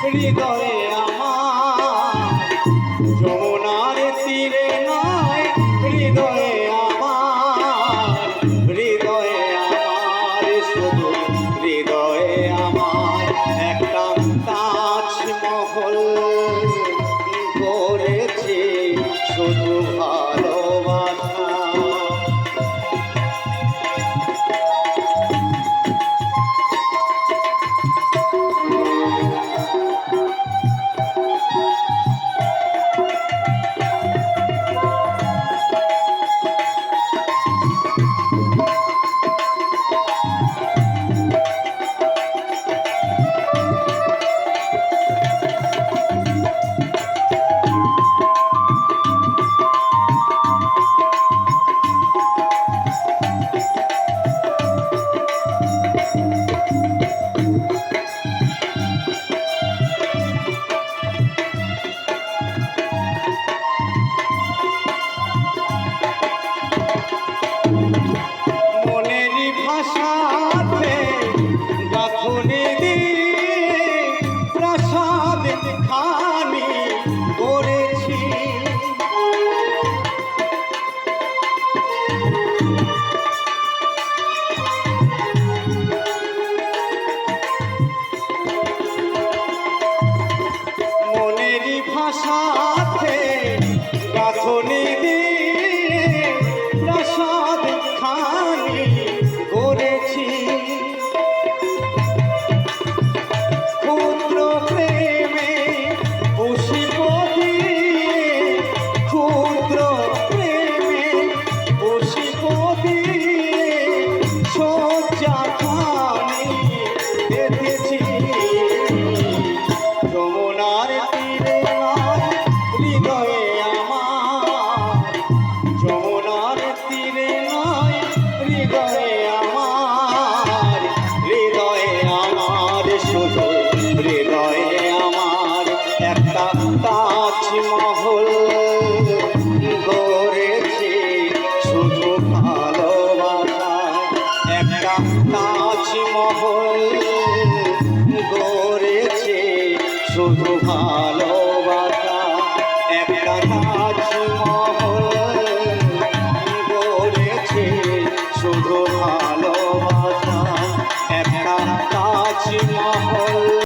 হৃদয়ে আমার যমুনার তীরে নয় হৃদয়ে আমার হৃদয়ে আমার শুধু হৃদয়ে আমার একটা তাজমহল করেছি শুধু ভালোবাসা। মনেরই ভাষাতে গাঁথুনি দিয়ে প্রাসাদ খানি করেছি মনেরই ভাষাতে গাঁথুনি দিয়ে প্রাসাদ খানি করেছি ক্ষুদ্র প্রেমে পুষ্প দিয়ে ক্ষুদ্র প্রেমে পুষ্প দিয়ে শয্যা খানি দেখেছি যমুনার তীরে নয় হৃদয়ে আমার যমুনার তীরে নয় হৃদয়ে আমার হৃদয়ে আমার শুধু হৃদয়ে আমার একটা তাজমহল